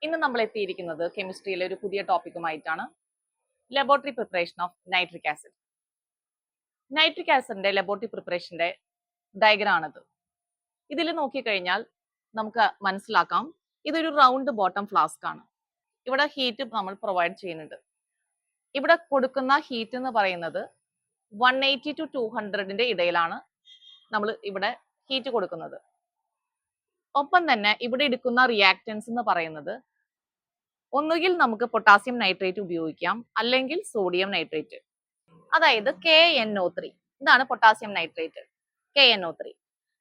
ഇന്ന് നമ്മൾ എത്തിയിരിക്കുന്നത് കെമിസ്ട്രിയിലെ ഒരു പുതിയ ടോപ്പിക്കുമായിട്ടാണ്. Laboratory preparation of nitric acid. Nitric ആസിഡിന്റെ ലബോറട്ടറി പ്രിപ്പറേഷന്റെ ഡയഗ്രാം ആണിത്. ഇതിൽ നോക്കിക്കഴിഞ്ഞാൽ നമുക്ക് മനസ്സിലാക്കാം ഇതൊരു റൗണ്ട് ബോട്ടം ഫ്ലാസ്ക് ആണ്. ഇവിടെ ഹീറ്റ് നമ്മൾ പ്രൊവൈഡ് ചെയ്യുന്നുണ്ട്. ഇവിടെ കൊടുക്കുന്ന ഹീറ്റ് എന്ന് പറയുന്നത് 180 to 200 ഇടയിലാണ് നമ്മൾ ഇവിടെ ഹീറ്റ് കൊടുക്കുന്നത്. ഒപ്പം തന്നെ ഇവിടെ എടുക്കുന്ന റിയാക്റ്റൻസ് എന്ന് പറയുന്നത് ഒന്നുകിൽ നമുക്ക് പൊട്ടാസ്യം നൈട്രേറ്റ് ഉപയോഗിക്കാം, അല്ലെങ്കിൽ സോഡിയം നൈട്രേറ്റ്, അതായത് KNO3. ഇതാണ് പൊട്ടാസ്യം നൈട്രേറ്റ്, KNO3.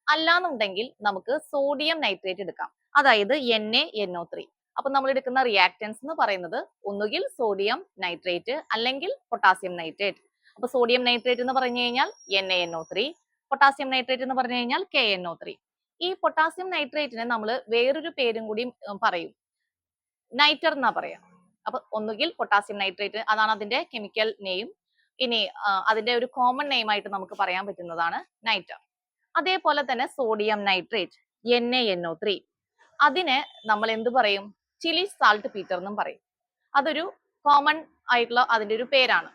അല്ലാന്നുണ്ടെങ്കിൽ നമുക്ക് സോഡിയം നൈട്രേറ്റ് എടുക്കാം, അതായത് NaNO3. അപ്പൊ നമ്മൾ എടുക്കുന്ന റിയാക്റ്റൻസ് എന്ന് പറയുന്നത് ഒന്നുകിൽ സോഡിയം നൈട്രേറ്റ് അല്ലെങ്കിൽ പൊട്ടാസ്യം നൈട്രേറ്റ്. അപ്പൊ സോഡിയം നൈട്രേറ്റ് എന്ന് പറഞ്ഞു കഴിഞ്ഞാൽ NaNO3, പൊട്ടാസ്യം നൈട്രേറ്റ് എന്ന് പറഞ്ഞു കഴിഞ്ഞാൽ KNO3. ഈ പൊട്ടാസ്യം നൈട്രേറ്റിനെ നമ്മൾ വേറൊരു പേരും കൂടി പറയും, നൈറ്റർ എന്നാ പറയാം. അപ്പൊ ഒന്നുകിൽ പൊട്ടാസ്യം നൈട്രേറ്റ്, അതാണ് അതിന്റെ കെമിക്കൽ നെയിം. ഇനി അതിന്റെ ഒരു കോമൺ നെയിം ആയിട്ട് നമുക്ക് പറയാൻ പറ്റുന്നതാണ് നൈറ്റർ. അതേപോലെ തന്നെ സോഡിയം നൈട്രേറ്റ് NaNO3, അതിനെ നമ്മൾ എന്ത് പറയും? ചില്ലി സാൾട്ട് പീറ്റർ എന്നും പറയും. അതൊരു കോമൺ ആയിട്ടുള്ള അതിന്റെ ഒരു പേരാണ്.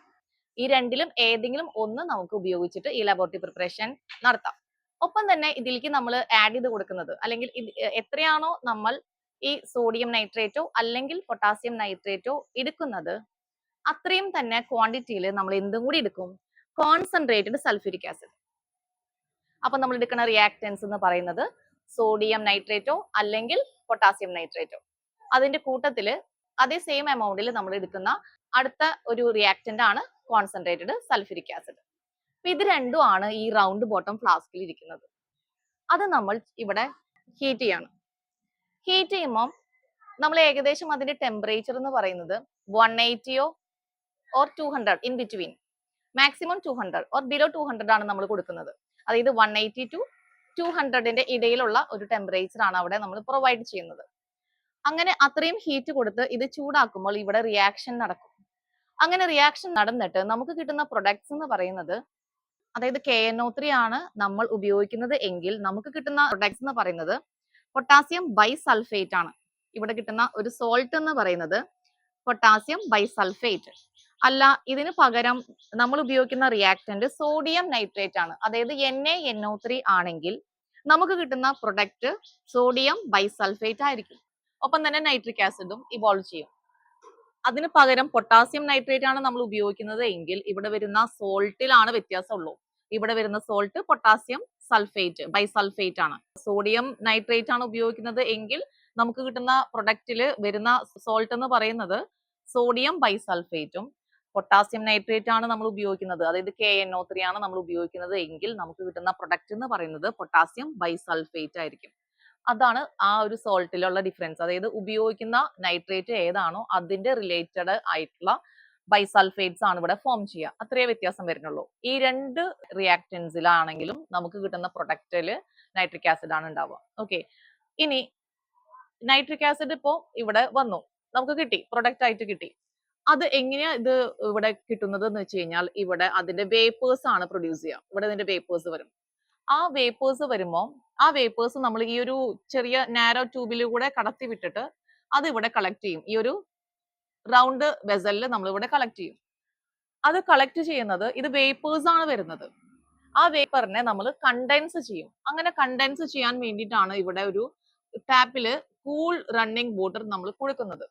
ഈ രണ്ടിലും ഏതെങ്കിലും ഒന്ന് നമുക്ക് ഉപയോഗിച്ചിട്ട് ഈ ലബോറട്ടറി പ്രിപ്പറേഷൻ നടത്താം. ഒപ്പം തന്നെ ഇതിലേക്ക് നമ്മൾ ആഡ് ചെയ്ത് കൊടുക്കുന്നത്, അല്ലെങ്കിൽ എത്രയാണോ നമ്മൾ ഈ സോഡിയം നൈട്രേറ്റോ അല്ലെങ്കിൽ പൊട്ടാസ്യം നൈട്രേറ്റോ എടുക്കുന്നത്, അത്രയും തന്നെ ക്വാണ്ടിറ്റിയിൽ നമ്മൾ എന്തും കൂടി എടുക്കും? Concentrated sulphuric acid. അപ്പൊ നമ്മൾ എടുക്കുന്ന റിയാക്റ്റൻസ് എന്ന് പറയുന്നത് സോഡിയം നൈട്രേറ്റോ അല്ലെങ്കിൽ പൊട്ടാസ്യം നൈട്രേറ്റോ. അതിന്റെ കൂട്ടത്തില് അതേ സെയിം എമൗണ്ടിൽ നമ്മൾ എടുക്കുന്ന അടുത്ത ഒരു റിയാക്റ്റന്റ് ആണ് കോൺസെൻട്രേറ്റഡ് സൾഫ്യൂരിക് ആസിഡ്. അപ്പൊ ഇത് രണ്ടും ആണ് ഈ റൗണ്ട് ബോട്ടം ഫ്ലാസ്കിൽ ഇരിക്കുന്നത്. അത് നമ്മൾ ഇവിടെ ഹീറ്റ് ചെയ്യണം. ഹീറ്റ് ചെയ്യുമ്പോൾ നമ്മൾ ഏകദേശം അതിന്റെ ടെമ്പറേച്ചർ എന്ന് പറയുന്നത് 180 or 200 in between, maximum 200 or below 200 ആണ് നമ്മൾ കൊടുക്കുന്നത്. അതായത് 180 to 200 ഇടയിലുള്ള ഒരു ടെമ്പറേച്ചർ ആണ് അവിടെ നമ്മൾ പ്രൊവൈഡ് ചെയ്യുന്നത്. അങ്ങനെ അത്രയും ഹീറ്റ് കൊടുത്ത് ഇത് ചൂടാക്കുമ്പോൾ ഇവിടെ റിയാക്ഷൻ നടക്കും. അങ്ങനെ റിയാക്ഷൻ നടന്നിട്ട് നമുക്ക് കിട്ടുന്ന പ്രൊഡക്ട്സ് എന്ന് പറയുന്നത്, അതായത് KNO3 ആണ് നമ്മൾ ഉപയോഗിക്കുന്നത് എങ്കിൽ നമുക്ക് കിട്ടുന്ന പ്രൊഡക്ട്സ് എന്ന് പറയുന്നത് പൊട്ടാസ്യം ബൈസൾഫേറ്റ് ആണ്. ഇവിടെ കിട്ടുന്ന ഒരു സോൾട്ട് എന്ന് പറയുന്നത് പൊട്ടാസ്യം ബൈസൾഫേറ്റ് അല്ല. ഇതിന് പകരം നമ്മൾ ഉപയോഗിക്കുന്ന റിയാക്റ്റന്റ് സോഡിയം നൈട്രേറ്റ് ആണ്, അതായത് NaNO3 ആണെങ്കിൽ നമുക്ക് കിട്ടുന്ന പ്രൊഡക്റ്റ് സോഡിയം ബൈസൾഫേറ്റ് ആയിരിക്കും. ഒപ്പം തന്നെ നൈട്രിക് ആസിഡും ഇവോൾവ് ചെയ്യും. അതിന് പകരം പൊട്ടാസ്യം നൈട്രേറ്റ് ആണ് നമ്മൾ ഉപയോഗിക്കുന്നത് എങ്കിൽ ഇവിടെ വരുന്ന സോൾട്ടിലാണ് വ്യത്യാസമുള്ളൂ. ഇവിടെ വരുന്ന സോൾട്ട് പൊട്ടാസ്യം സൾഫേറ്റ് ബൈസൾഫേറ്റ് ആണ്. സോഡിയം നൈട്രേറ്റ് ആണ് ഉപയോഗിക്കുന്നത് എങ്കിൽ നമുക്ക് കിട്ടുന്ന പ്രൊഡക്റ്റിൽ വരുന്ന സോൾട്ട് എന്ന് പറയുന്നത് സോഡിയം ബൈസൾഫേറ്റും, പൊട്ടാസ്യം നൈട്രേറ്റ് ആണ് നമ്മൾ ഉപയോഗിക്കുന്നത്, അതായത് KNO3 ആണ് നമ്മൾ ഉപയോഗിക്കുന്നത് എങ്കിൽ നമുക്ക് കിട്ടുന്ന പ്രൊഡക്റ്റ് എന്ന് പറയുന്നത് പൊട്ടാസ്യം ബൈസൾഫേറ്റ് ആയിരിക്കും. അതാണ് ആ ഒരു സോൾട്ടിലുള്ള ഡിഫറൻസ്. അതായത് ഉപയോഗിക്കുന്ന നൈട്രേറ്റ് ഏതാണോ അതിന്റെ റിലേറ്റഡ് ആയിട്ടുള്ള ബൈസൾഫേറ്റ്സ് ആണ് ഇവിടെ ഫോം ചെയ്യുക. അത്രയേ വ്യത്യാസം വരുന്നുള്ളൂ. ഈ രണ്ട് റിയാക്റ്റൻസിലാണെങ്കിലും നമുക്ക് കിട്ടുന്ന പ്രൊഡക്റ്റില് നൈട്രിക് ആസിഡ് ആണ് ഉണ്ടാവുക. ഓക്കെ, ഇനി നൈട്രിക് ആസിഡ് ഇപ്പോ ഇവിടെ വന്നു, നമുക്ക് കിട്ടി, പ്രൊഡക്റ്റ് ആയിട്ട് കിട്ടി. അത് എങ്ങനെയാ ഇത് ഇവിടെ കിട്ടുന്നത് എന്ന് വെച്ച് കഴിഞ്ഞാൽ ഇവിടെ അതിന്റെ വേപ്പേഴ്സ് ആണ് പ്രൊഡ്യൂസ് ചെയ്യുക. ഇവിടെ ഇതിന്റെ വേപ്പേഴ്സ് വരും. ആ വേപ്പേഴ്സ് വരുമ്പോൾ ആ വേപ്പേഴ്സ് നമ്മൾ ഈ ഒരു ചെറിയ നാരോ ട്യൂബിലൂടെ കടത്തി വിട്ടിട്ട് അത് ഇവിടെ കളക്ട് ചെയ്യും. ഈ ഒരു റൗണ്ട് വെസലിൽ നമ്മൾ ഇവിടെ കളക്ട് ചെയ്യും. അത് കളക്ട് ചെയ്യുന്നത്, ഇത് വേപ്പേഴ്സ് ആണ് വരുന്നത്. ആ വേപ്പറിനെ നമ്മൾ കണ്ടൻസ് ചെയ്യും. അങ്ങനെ കണ്ടൻസ് ചെയ്യാൻ വേണ്ടിയിട്ടാണ് ഇവിടെ ഒരു ടാപ്പില് കൂൾ റണ്ണിങ് വാട്ടർ നമ്മൾ കൊടുക്കുന്നത്.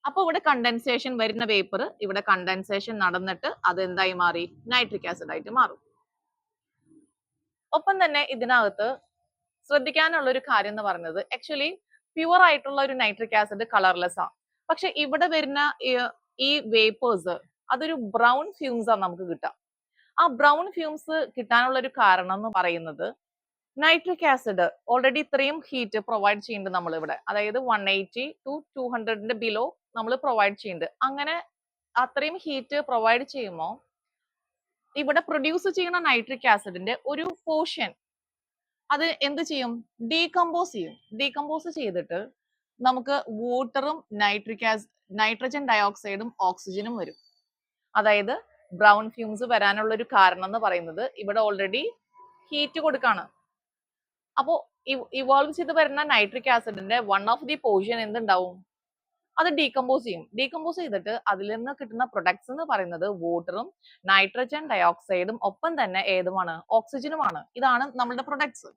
അപ്പൊ ഇവിടെ കണ്ടൻസേഷൻ വരുന്ന വേപ്പർ ഇവിടെ കണ്ടൻസേഷൻ നടന്നിട്ട് അത് എന്തായി മാറി? നൈട്രിക് ആസിഡ് ആയിട്ട് മാറും. ഒപ്പം തന്നെ ഇതിനകത്ത് ശ്രദ്ധിക്കാനുള്ള ഒരു കാര്യം എന്ന് പറയുന്നത്, ആക്ച്വലി പ്യുവർ ആയിട്ടുള്ള ഒരു നൈട്രിക് ആസിഡ് കളർലെസ് ആണ്. പക്ഷെ ഇവിടെ വരുന്ന ഈ വേപ്പേഴ്സ് അതൊരു ബ്രൗൺ ഫ്യൂംസ് ആണ് നമുക്ക് കിട്ടുക. ആ ബ്രൗൺ ഫ്യൂംസ് കിട്ടാനുള്ള ഒരു കാരണം എന്ന് പറയുന്നത്, നൈട്രിക് ആസിഡ് ഓൾറെഡി ഇത്രയും ഹീറ്റ് പ്രൊവൈഡ് ചെയ്യുന്നുണ്ട് നമ്മൾ ഇവിടെ, അതായത് 180 to 200 ബിലോ നമ്മൾ പ്രൊവൈഡ് ചെയ്യുന്നുണ്ട്. അങ്ങനെ അത്രയും ഹീറ്റ് പ്രൊവൈഡ് ചെയ്യുമ്പോൾ ഇവിടെ പ്രൊഡ്യൂസ് ചെയ്യുന്ന നൈട്രിക് ആസിഡിന്റെ ഒരു പോർഷൻ അത് എന്ത് ചെയ്യും? ഡീകമ്പോസ് ചെയ്യും. ഡീകമ്പോസ് ചെയ്തിട്ട് നമുക്ക് വാട്ടറും നൈട്രജൻ ഡയോക്സൈഡും ഓക്സിജനും വരും. അതായത് ബ്രൗൺ ഫ്യൂംസ് വരാനുള്ള ഒരു കാരണം എന്ന് പറയുന്നത് ഇവിടെ ഓൾറെഡി ഹീറ്റ് കൊടുക്കാണ്. അപ്പോൾ ഇവോൾവ് ചെയ്ത് വരുന്ന നൈട്രിക് ആസിഡിന്റെ വൺ ഓഫ് ദി പോർഷൻ എന്തുണ്ടാവും, അത് ഡീകമ്പോസ് ചെയ്യും. ഡീകമ്പോസ് ചെയ്തിട്ട് അതിൽ നിന്ന് കിട്ടുന്ന പ്രൊഡക്ട്സ് എന്ന് പറയുന്നത് വാട്ടറും നൈട്രജൻ ഡയോക്സൈഡും ഒപ്പം തന്നെ ഏതുമാണ്, ഓക്സിജനുമാണ്. ഇതാണ് നമ്മളുടെ പ്രൊഡക്ട്സ്.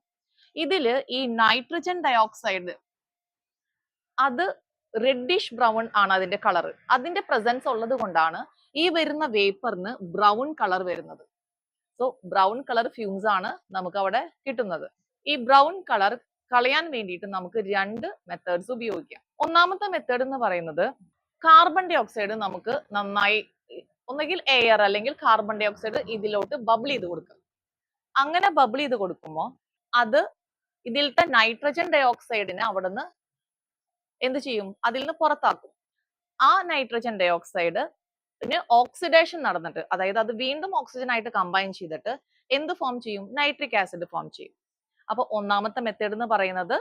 ഇതില് ഈ നൈട്രജൻ ഡയോക്സൈഡ് അത് റെഡിഷ് ബ്രൗൺ ആണ് അതിന്റെ കളർ. അതിന്റെ പ്രസൻസ് ഉള്ളത് കൊണ്ടാണ് ഈ വരുന്ന വേപ്പറിന് ബ്രൗൺ കളർ വരുന്നത്. സോ ബ്രൗൺ കളർ ഫ്യൂംസ് ആണ് നമുക്ക് അവിടെ കിട്ടുന്നത്. ഈ ബ്രൗൺ കളർ കളയാൻ വേണ്ടിയിട്ട് നമുക്ക് രണ്ട് മെത്തേഡ്സ് ഉപയോഗിക്കാം. ഒന്നാമത്തെ മെത്തേഡ് എന്ന് പറയുന്നത് കാർബൺ ഡൈ ഓക്സൈഡ് നമുക്ക് നന്നായി ഒന്നുകിൽ എയർ അല്ലെങ്കിൽ കാർബൺ ഡൈ ഓക്സൈഡ് ഇതിലോട്ട് ബബിൾ ചെയ്ത് കൊടുക്കുക. അങ്ങനെ ബബിൾ ചെയ്ത് കൊടുക്കുമ്പോൾ അത് ഇതിലത്തെ നൈട്രജൻ ഡൈ ഓക്സൈഡിനെ അവിടുന്ന് എന്ത് ചെയ്യും, അതിൽ നിന്ന് പുറത്താക്കും. ആ നൈട്രജൻ ഡൈ ഓക്സൈഡ് ഓക്സിഡേഷൻ നടന്നിട്ട്, അതായത് അത് വീണ്ടും ഓക്സിജൻ ആയിട്ട് കമ്പൈൻ ചെയ്തിട്ട് എന്ത് ഫോം ചെയ്യും, നൈട്രിക് ആസിഡ് ഫോം ചെയ്യും. അപ്പൊ ഒന്നാമത്തെ മെത്തേഡ് എന്ന് പറയുന്നത്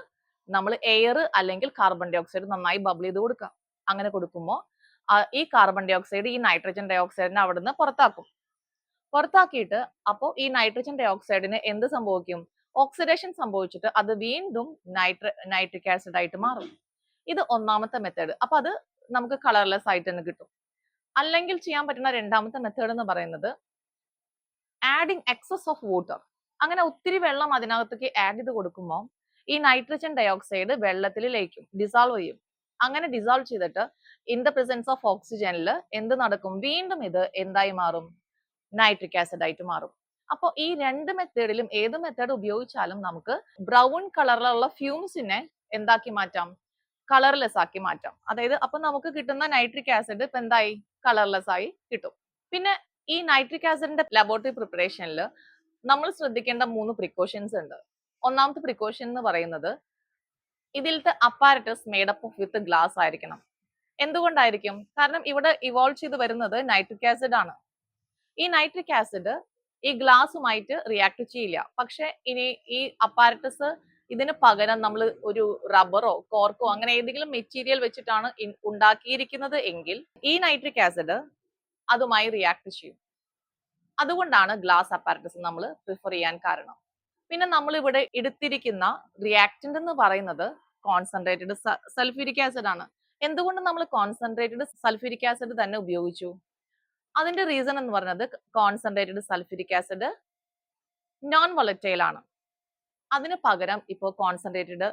നമ്മൾ എയർ അല്ലെങ്കിൽ കാർബൺ ഡൈ ഓക്സൈഡ് നന്നായി ബബിൾ ചെയ്ത് കൊടുക്കുക. അങ്ങനെ കൊടുക്കുമ്പോൾ ഈ കാർബൺ ഡൈ ഓക്സൈഡ് ഈ നൈട്രജൻ ഡൈ ഓക്സൈഡിനെ അവിടുന്ന് പുറത്താക്കും. പുറത്താക്കിയിട്ട് അപ്പോൾ ഈ നൈട്രജൻ ഡൈ ഓക്സൈഡിന് എന്ത് സംഭവിക്കും, ഓക്സിഡേഷൻ സംഭവിച്ചിട്ട് അത് വീണ്ടും നൈട്രിക് ആസിഡ് ആയിട്ട് മാറും. ഇത് ഒന്നാമത്തെ മെത്തേഡ്. അപ്പൊ അത് നമുക്ക് കളർലെസ് ആയിട്ട് തന്നെ കിട്ടും. അല്ലെങ്കിൽ ചെയ്യാൻ പറ്റുന്ന രണ്ടാമത്തെ മെത്തേഡ് എന്ന് പറയുന്നത് ആഡിങ് എക്സസ് ഓഫ് വാട്ടർ. അങ്ങനെ ഒത്തിരി വെള്ളം അതിനകത്തേക്ക് ആഡ് ചെയ്ത് കൊടുക്കുമ്പോൾ ഈ നൈട്രജൻ ഡയോക്സൈഡ് വെള്ളത്തിൽ ലയിക്കും, ഡിസോൾവ് ചെയ്യും. അങ്ങനെ ഡിസോൾവ് ചെയ്തിട്ട് ഇൻ ദ പ്രസൻസ് ഓഫ് ഓക്സിജനിൽ എന്ത് നടക്കും, വീണ്ടും ഇത് എന്തായി മാറും, നൈട്രിക് ആസിഡ് ആയിട്ട് മാറും. അപ്പോൾ ഈ രണ്ട് മെത്തേഡിലും ഏത് മെത്തേഡ് ഉപയോഗിച്ചാലും നമുക്ക് ബ്രൗൺ കളറിലുള്ള ഫ്യൂംസിനെ എന്താക്കി മാറ്റാം, കളർലെസ് ആക്കി മാറ്റാം. അതായത് അപ്പൊ നമുക്ക് കിട്ടുന്ന നൈട്രിക് ആസിഡ് ഇപ്പൊ എന്തായി, കളർലെസ് ആയി കിട്ടും. പിന്നെ ഈ നൈട്രിക് ആസിഡിന്റെ ലബോറട്ടറി പ്രിപ്പറേഷനിൽ നമ്മൾ ശ്രദ്ധിക്കേണ്ട 3 പ്രിക്കോഷൻസ് ഉണ്ട്. ഒന്നാമത്തെ പ്രിക്കോഷൻ എന്ന് പറയുന്നത് ഇതിലത്തെ apparatus made up of with glass ആയിരിക്കണം. എന്തുകൊണ്ടായിരിക്കും, കാരണം ഇവിടെ ഇവോൾവ് ചെയ്ത് വരുന്നത് നൈട്രിക് ആസിഡ് ആണ്. ഈ നൈട്രിക് ആസിഡ് ഈ ഗ്ലാസുമായിട്ട് റിയാക്ട് ചെയ്യില്ല. പക്ഷെ ഇനി ഈ അപ്പാരറ്റസ് ഇതിന് പകരം നമ്മൾ ഒരു റബ്ബറോ കോർക്കോ അങ്ങനെ ഏതെങ്കിലും മെറ്റീരിയൽ വെച്ചിട്ടാണ് ഉണ്ടാക്കിയിരിക്കുന്നത് എങ്കിൽ ഈ നൈട്രിക് ആസിഡ് അതുമായി റിയാക്ട് ചെയ്യും. അതുകൊണ്ടാണ് ഗ്ലാസ് അപ്പാരറ്റസ് നമ്മൾ പ്രിഫർ ചെയ്യാൻ കാരണം. പിന്നെ നമ്മൾ ഇവിടെ എടുത്തിരിക്കുന്ന റിയാക്ടന്റ് എന്ന് പറയുന്നത് കോൺസെൻട്രേറ്റഡ് സൾഫ്യൂരിക് ആസിഡ് ആണ്. എന്തുകൊണ്ട് നമ്മൾ കോൺസെൻട്രേറ്റഡ് സൾഫ്യൂരിക് ആസിഡ് തന്നെ ഉപയോഗിച്ചു, അതിന്റെ റീസൺ എന്ന് പറയുന്നത് concentrated sulphuric acid non volatile ആണ്. അതിന് പകരം ഇപ്പോൾ കോൺസെൻട്രേറ്റഡ്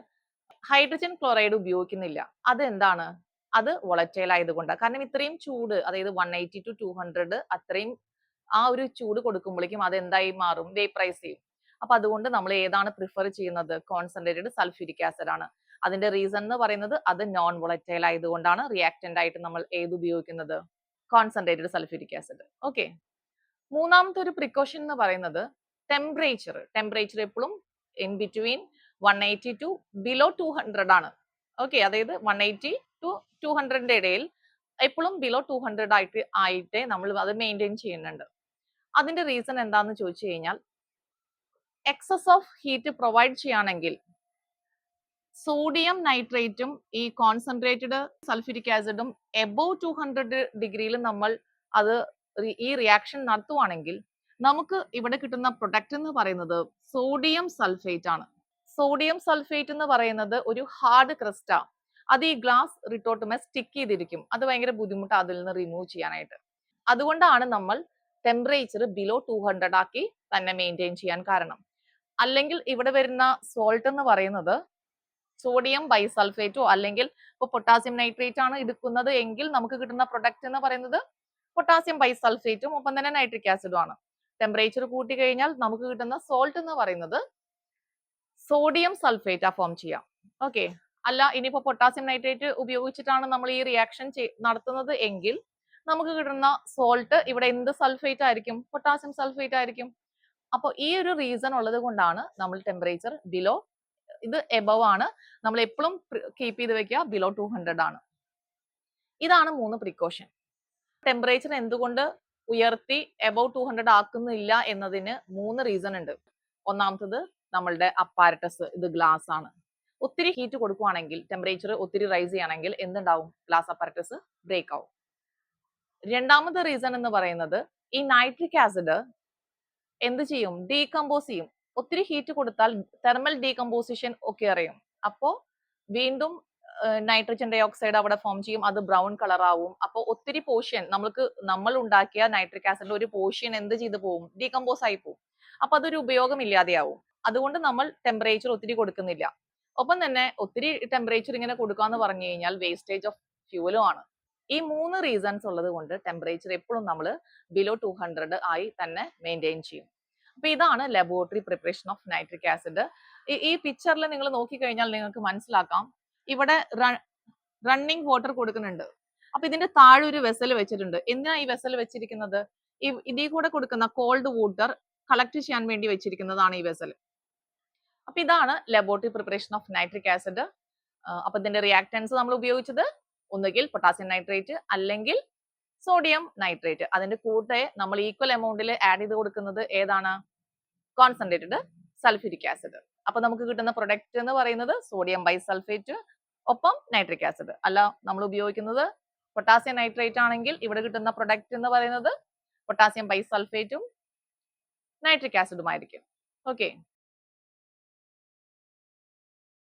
ഹൈഡ്രജൻ ക്ലോറൈഡ് ഉപയോഗിക്കുന്നില്ല. അത് എന്താണ്, അത് വോളറ്റൈൽ ആയതുകൊണ്ടാണ്. കാരണം ഇത്രയും ചൂട്, അതായത് 180 to 200 അത്രയും ആ ഒരു ചൂട് കൊടുക്കുമ്പോഴേക്കും അത് എന്തായി മാറും, വേപ്പറൈസ് ചെയ്യും. അപ്പൊ അതുകൊണ്ട് നമ്മൾ ഏതാണ് പ്രിഫർ ചെയ്യുന്നത്, കോൺസെൻട്രേറ്റഡ് സൾഫ്യൂരിക് ആസിഡ് ആണ്. അതിന്റെ റീസൺ എന്ന് പറയുന്നത് അത് നോൺ വോളറ്റൈൽ ആയതുകൊണ്ടാണ് റിയാക്ടന്റ് ആയിട്ട് നമ്മൾ ഏത് ഉപയോഗിക്കുന്നത്, കോൺസെൻട്രേറ്റഡ് സൾഫ്യൂരിക് ആസിഡ്. ഓക്കെ. മൂന്നാമത്തെ ഒരു പ്രിക്കോഷൻ എന്ന് പറയുന്നത് ടെമ്പറേച്ചർ എപ്പോഴും ഇൻ ബിറ്റ്വീൻ 180 to ബിലോ 200 ആണ്. ഓക്കെ, അതായത് 180 to 200 ഇടയിൽ എപ്പോഴും ബിലോ 200 ആയിട്ടേ നമ്മൾ അത് മെയിൻറ്റെയിൻ ചെയ്യുന്നുണ്ട്. അതിന്റെ റീസൺ എന്താന്ന് ചോദിച്ചു കഴിഞ്ഞാൽ എക്സസ് ഓഫ് ഹീറ്റ് പ്രൊവൈഡ് ചെയ്യുകയാണെങ്കിൽ സോഡിയം നൈട്രേറ്റും ഈ കോൺസെൻട്രേറ്റഡ് സൾഫ്യൂരിക് ആസിഡും എബോവ് 200 ഡിഗ്രിയിൽ നമ്മൾ അത് ഈ റിയാക്ഷൻ നടത്തുവാണെങ്കിൽ നമുക്ക് ഇവിടെ കിട്ടുന്ന പ്രൊഡക്റ്റ് എന്ന് പറയുന്നത് സോഡിയം സൾഫേറ്റ് ആണ്. സോഡിയം സൾഫേറ്റ് എന്ന് പറയുന്നത് ഒരു ഹാർഡ് ക്രിസ്റ്റാ. അത് ഈ ഗ്ലാസ് റിട്ടോട്ടുമേ സ്റ്റിക്ക് ചെയ്തിരിക്കും. അത് ഭയങ്കര ബുദ്ധിമുട്ടാണ് അതിൽ നിന്ന് റിമൂവ് ചെയ്യാനായിട്ട്. അതുകൊണ്ടാണ് നമ്മൾ ടെമ്പറേച്ചർ ബിലോ 200 ആക്കി തന്നെ മെയിൻറ്റെയിൻ ചെയ്യാൻ കാരണം. അല്ലെങ്കിൽ ഇവിടെ വരുന്ന സോൾട്ട് എന്ന് പറയുന്നത് സോഡിയം ബൈസൾഫേറ്റോ അല്ലെങ്കിൽ ഇപ്പോൾ പൊട്ടാസ്യം നൈട്രേറ്റ് ആണ് എടുക്കുന്നത് എങ്കിൽ നമുക്ക് കിട്ടുന്ന പ്രൊഡക്റ്റ് എന്ന് പറയുന്നത് പൊട്ടാസ്യം ബൈസൾഫേറ്റും ഒപ്പം തന്നെ നൈട്രിക് ആസിഡും ആണ്. ടെമ്പറേച്ചർ കൂട്ടി കഴിഞ്ഞാൽ നമുക്ക് കിട്ടുന്ന സോൾട്ട് എന്ന് പറയുന്നത് സോഡിയം സൾഫേറ്റ് ഫോം ചെയ്യാം. ഓക്കെ. അല്ല ഇനിയിപ്പോ പൊട്ടാസ്യം നൈട്രേറ്റ് ഉപയോഗിച്ചിട്ടാണ് നമ്മൾ ഈ റിയാക്ഷൻ നടത്തുന്നത് എങ്കിൽ നമുക്ക് കിട്ടുന്ന സോൾട്ട് ഇവിടെ എന്ത് സൾഫേറ്റ് ആയിരിക്കും, പൊട്ടാസ്യം സൾഫേറ്റ് ആയിരിക്കും. അപ്പോൾ ഈ ഒരു റീസൺ ഉള്ളത് കൊണ്ടാണ് നമ്മൾ ടെമ്പറേച്ചർ ബിലോ, ഇത് എബവ് ആണ്, നമ്മൾ എപ്പോഴും കീപ്പ് ചെയ്ത് വെക്കുക ബിലോ 200 ആണ്. ഇതാണ് 3 പ്രിക്കോഷൻ. ടെമ്പറേച്ചർ എന്തുകൊണ്ട് ഉയർത്തി എബവ് 200 ആക്കുന്നില്ല എന്നതിന് 3 റീസൺ ഉണ്ട്. ഒന്നാമത്തത് നമ്മളുടെ അപ്പാരറ്റസ് ഇത് ഗ്ലാസ് ആണ്. ഒത്തിരി ഹീറ്റ് കൊടുക്കുവാണെങ്കിൽ ടെമ്പറേച്ചർ ഒത്തിരി റൈസ് ചെയ്യുകയാണെങ്കിൽ എന്തുണ്ടാവും, ഗ്ലാസ് അപ്പാരറ്റസ് ബ്രേക്ക് ആവും. രണ്ടാമത്തെ റീസൺ എന്ന് പറയുന്നത് ഈ നൈട്രിക് ആസിഡ് എന്ത് ചെയ്യും, ഡീകമ്പോസ് ചെയ്യും. ഒത്തിരി ഹീറ്റ് കൊടുത്താൽ തെർമൽ ഡീകമ്പോസിഷൻ ഒക്കെ അറിയും. അപ്പോൾ വീണ്ടും നൈട്രജൻ ഡൈ ഓക്സൈഡ് അവിടെ ഫോം ചെയ്യും, അത് ബ്രൗൺ കളർ ആവും. അപ്പോൾ ഒത്തിരി പോർഷൻ നമ്മൾ ഉണ്ടാക്കിയ നൈട്രിക് ആസിഡിന്റെ ഒരു പോർഷൻ എന്ത് ചെയ്തു പോകും, ഡീകമ്പോസ് ആയി പോകും. അപ്പൊ അതൊരു ഉപയോഗമില്ലാതെയാവും. അതുകൊണ്ട് നമ്മൾ ടെമ്പറേച്ചർ ഒത്തിരി കൊടുക്കുന്നില്ല. ഒപ്പം തന്നെ ഒത്തിരി ടെമ്പറേച്ചർ ഇങ്ങനെ കൊടുക്കാന്ന് പറഞ്ഞു കഴിഞ്ഞാൽ വേസ്റ്റേജ് ഓഫ് ഫ്യൂലും ആണ്. ഈ 3 റീസൺസ് ഉള്ളത് കൊണ്ട് ടെമ്പറേച്ചർ എപ്പോഴും നമ്മൾ ബിലോ 200 ആയി തന്നെ മെയിൻറ്റെയിൻ ചെയ്യും. അപ്പൊ ഇതാണ് laboratory preparation of nitric acid. ഈ പിക്ചറിൽ നിങ്ങൾ നോക്കിക്കഴിഞ്ഞാൽ നിങ്ങൾക്ക് മനസ്സിലാക്കാം, ഇവിടെ റണ്ണിങ് വാട്ടർ കൊടുക്കുന്നുണ്ട്. അപ്പൊ ഇതിന്റെ താഴെ ഒരു വെസൽ വെച്ചിട്ടുണ്ട്. എന്തിനാ ഈ വെസൽ വെച്ചിരിക്കുന്നത്? ഇതിൽ കൂടെ കൊടുക്കുന്ന കോൾഡ് വാട്ടർ കളക്ട് ചെയ്യാൻ വേണ്ടി വെച്ചിരിക്കുന്നതാണ് ഈ വെസൽ. അപ്പൊ ഇതാണ് laboratory preparation of nitric acid. അപ്പൊ ഇതിന്റെ റിയാക്ടൻസ് നമ്മൾ ഉപയോഗിച്ചത് ഒന്നുകിൽ പൊട്ടാസ്യം നൈട്രേറ്റ് അല്ലെങ്കിൽ സോഡിയം നൈട്രേറ്റ്. അതിന്റെ കൂടെ നമ്മൾ ഈക്വൽ എമൗണ്ടിൽ ആഡ് ചെയ്ത് കൊടുക്കുന്നത് ഏതാണ്? Concentrated sulphuric acid. അപ്പൊ നമുക്ക് കിട്ടുന്ന പ്രൊഡക്റ്റ് എന്ന് പറയുന്നത് സോഡിയം ബൈസൾഫേറ്റ് ഒപ്പം നൈട്രിക് ആസിഡ്. അല്ല നമ്മൾ ഉപയോഗിക്കുന്നത് പൊട്ടാസ്യം നൈട്രേറ്റ് ആണെങ്കിൽ ഇവിടെ കിട്ടുന്ന പ്രൊഡക്റ്റ് എന്ന് പറയുന്നത് പൊട്ടാസ്യം ബൈസൾഫേറ്റും നൈട്രിക് ആസിഡും ആയിരിക്കും. ഓക്കെ.